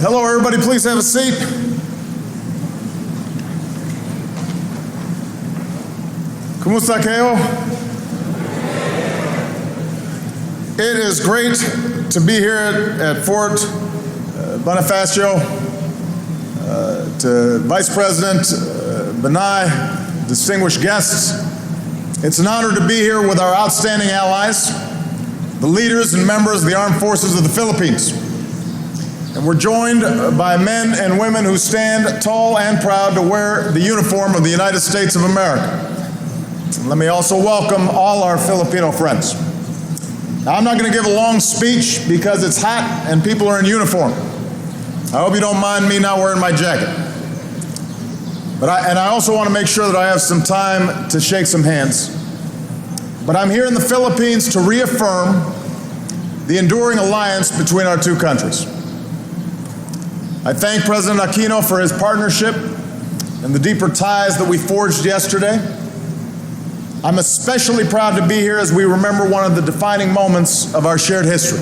Hello, everybody. Please have a seat. Kumusta kayo? It is great to be here at Fort Bonifacio. To Vice President Binay, distinguished guests, it's an honor to be here with our outstanding allies, the leaders and members of the Armed Forces of the Philippines. And we're joined by men and women who stand tall and proud to wear the uniform of the United States of America. And let me also welcome all our Filipino friends. Now, I'm not going to give a long speech because it's hot and people are in uniform. I hope you don't mind me not wearing my jacket. But I also want to make sure that I have some time to shake some hands. But I'm here in the Philippines to reaffirm the enduring alliance between our two countries. I thank President Aquino for his partnership and the deeper ties that we forged yesterday. I'm especially proud to be here as we remember one of the defining moments of our shared history,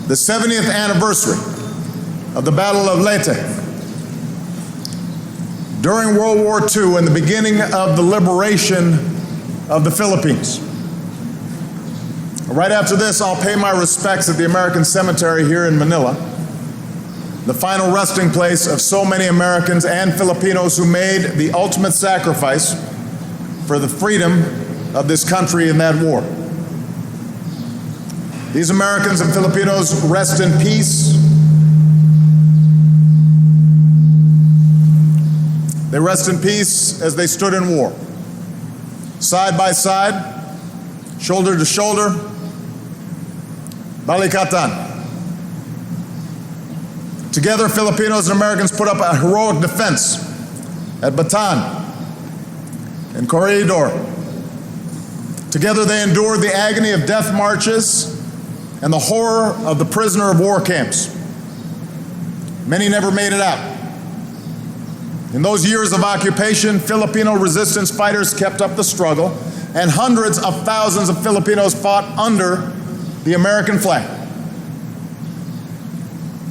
the 70th anniversary of the Battle of Leyte. During World War II and the beginning of the liberation of the Philippines. Right after this, I'll pay my respects at the American Cemetery here in Manila, the final resting place of so many Americans and Filipinos who made the ultimate sacrifice for the freedom of this country in that war. These Americans and Filipinos rest in peace. They rest in peace as they stood in war, side by side, shoulder to shoulder, balikatan. Together, Filipinos and Americans put up a heroic defense at Bataan and Corregidor. Together, they endured the agony of death marches and the horror of the prisoner of war camps. Many never made it out. In those years of occupation, Filipino resistance fighters kept up the struggle, and hundreds of thousands of Filipinos fought under the American flag.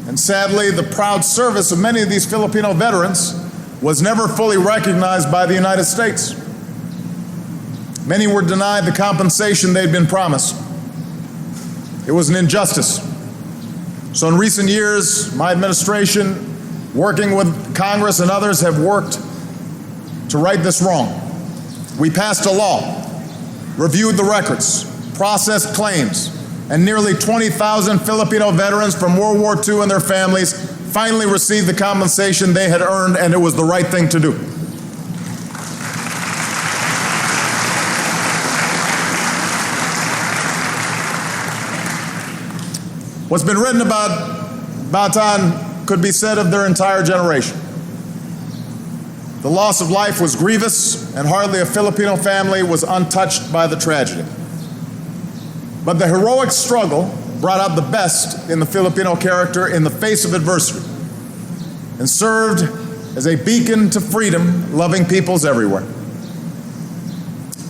And sadly, the proud service of many of these Filipino veterans was never fully recognized by the United States. Many were denied the compensation they'd been promised. It was an injustice. So in recent years, my administration, working with Congress and others, have worked to right this wrong. We passed a law, reviewed the records, processed claims, and nearly 20,000 Filipino veterans from World War II and their families finally received the compensation they had earned, and it was the right thing to do. What's been written about Bataan could be said of their entire generation. The loss of life was grievous, and hardly a Filipino family was untouched by the tragedy. But the heroic struggle brought out the best in the Filipino character in the face of adversity and served as a beacon to freedom, loving peoples everywhere.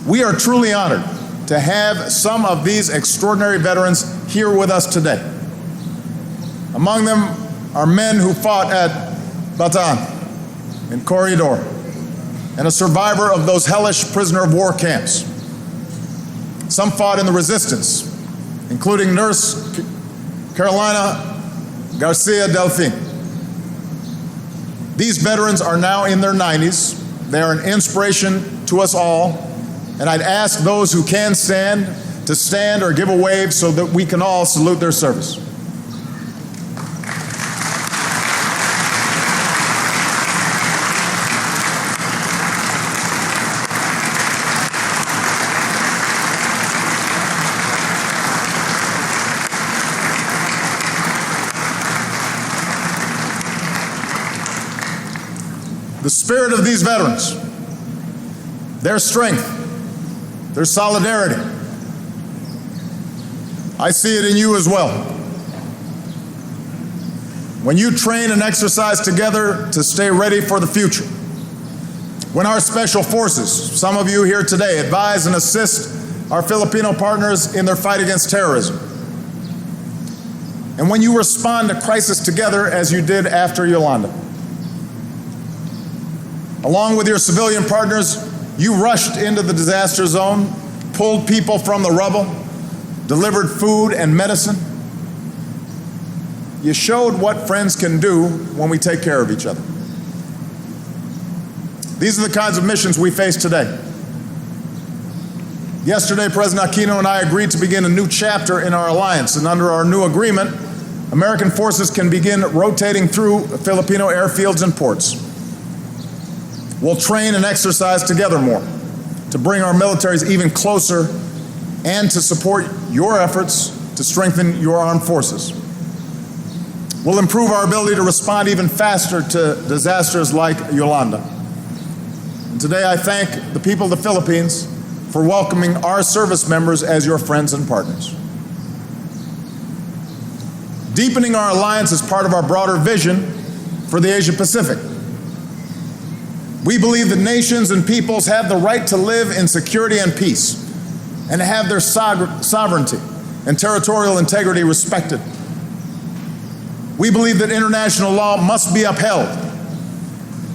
We are truly honored to have some of these extraordinary veterans here with us today. Among them are men who fought at Bataan and Corregidor, and a survivor of those hellish prisoner of war camps. Some fought in the resistance, including Nurse Carolina Garcia Delfin. These veterans are now in their 90s. They are an inspiration to us all, and I'd ask those who can stand to stand or give a wave so that we can all salute their service. The spirit of these veterans, their strength, their solidarity, I see it in you as well. When you train and exercise together to stay ready for the future, when our special forces, some of you here today, advise and assist our Filipino partners in their fight against terrorism, and when you respond to crisis together as you did after Yolanda. Along with your civilian partners, you rushed into the disaster zone, pulled people from the rubble, delivered food and medicine. You showed what friends can do when we take care of each other. These are the kinds of missions we face today. Yesterday, President Aquino and I agreed to begin a new chapter in our alliance, and under our new agreement, American forces can begin rotating through Filipino airfields and ports. We'll train and exercise together more to bring our militaries even closer and to support your efforts to strengthen your armed forces. We'll improve our ability to respond even faster to disasters like Yolanda. And today I thank the people of the Philippines for welcoming our service members as your friends and partners. Deepening our alliance is part of our broader vision for the Asia Pacific. We believe that nations and peoples have the right to live in security and peace and to have their sovereignty and territorial integrity respected. We believe that international law must be upheld,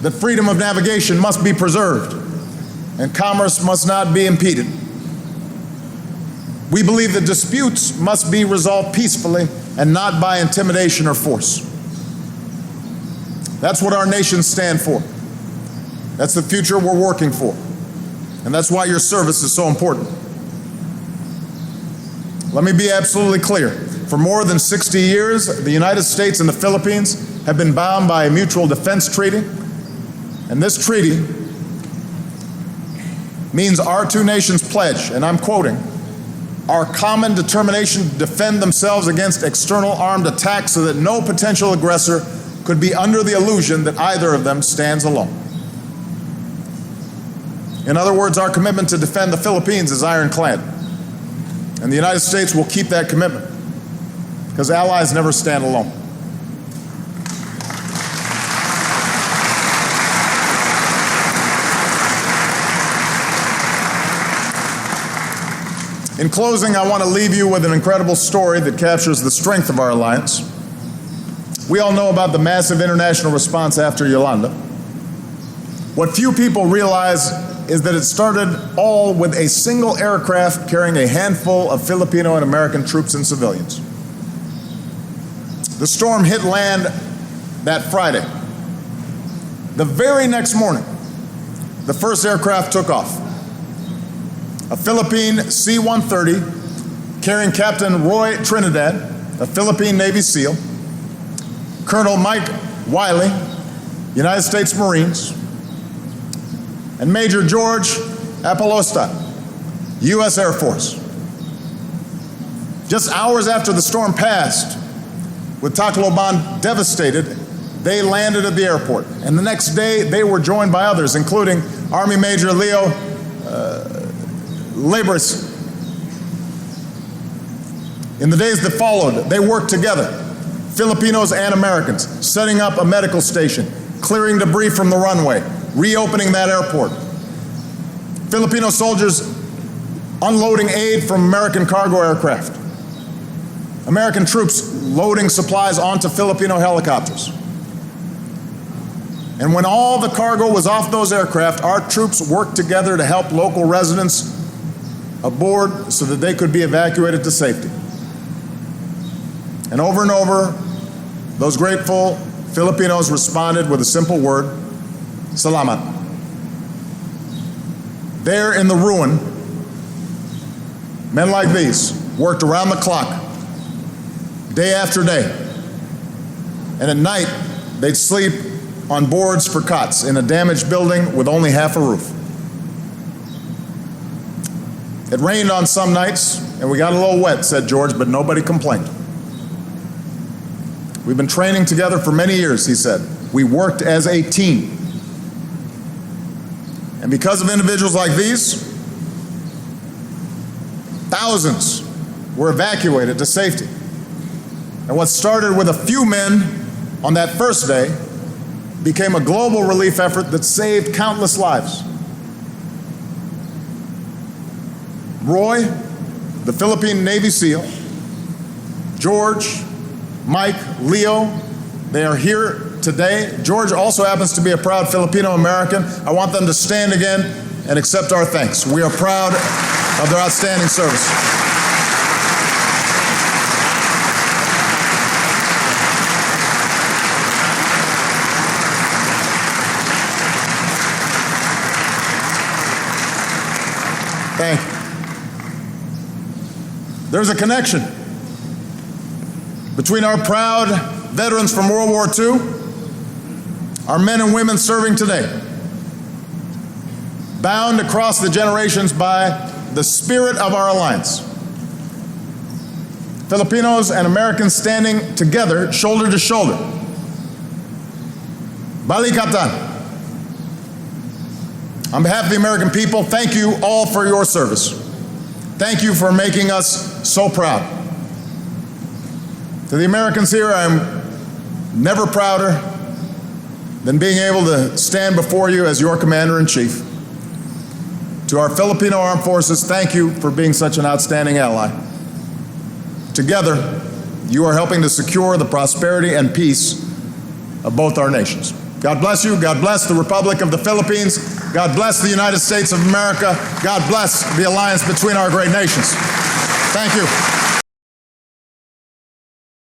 that freedom of navigation must be preserved, and commerce must not be impeded. We believe that disputes must be resolved peacefully and not by intimidation or force. That's what our nations stand for. That's the future we're working for. And that's why your service is so important. Let me be absolutely clear. For more than 60 years, the United States and the Philippines have been bound by a mutual defense treaty. And this treaty means our two nations pledge, and I'm quoting, our common determination to defend themselves against external armed attacks so that no potential aggressor could be under the illusion that either of them stands alone. In other words, our commitment to defend the Philippines is ironclad. And the United States will keep that commitment because allies never stand alone. In closing, I want to leave you with an incredible story that captures the strength of our alliance. We all know about the massive international response after Yolanda. What few people realize is that it started all with a single aircraft carrying a handful of Filipino and American troops and civilians. The storm hit land that Friday. The very next morning, the first aircraft took off. A Philippine C-130 carrying Captain Roy Trinidad, a Philippine Navy SEAL, Colonel Mike Wiley, United States Marines, and Major George Apalosta, U.S. Air Force. Just hours after the storm passed, with Tacloban devastated, they landed at the airport. And the next day, they were joined by others, including Army Major Leo Labris. In the days that followed, they worked together, Filipinos and Americans, setting up a medical station, clearing debris from the runway, reopening that airport. Filipino soldiers unloading aid from American cargo aircraft. American troops loading supplies onto Filipino helicopters. And when all the cargo was off those aircraft, our troops worked together to help local residents aboard so that they could be evacuated to safety. And over, those grateful Filipinos responded with a simple word, salamat. There in the ruin, men like these worked around the clock, day after day. And at night, they'd sleep on boards for cots in a damaged building with only half a roof. It rained on some nights, and we got a little wet, said George, but nobody complained. We've been training together for many years, he said. We worked as a team. And because of individuals like these, thousands were evacuated to safety. And what started with a few men on that first day became a global relief effort that saved countless lives. Roy, the Philippine Navy SEAL, George, Mike, Leo, they are here today. George also happens to be a proud Filipino-American. I want them to stand again and accept our thanks. We are proud of their outstanding service. Thank you. There's a connection between our proud veterans from World War II, our men and women serving today, bound across the generations by the spirit of our alliance. Filipinos and Americans standing together, shoulder to shoulder. Balikatan. On behalf of the American people, thank you all for your service. Thank you for making us so proud. To the Americans here, I'm never prouder than being able to stand before you as your Commander-in-Chief. To our Filipino Armed Forces, thank you for being such an outstanding ally. Together, you are helping to secure the prosperity and peace of both our nations. God bless you. God bless the Republic of the Philippines. God bless the United States of America. God bless the alliance between our great nations. Thank you.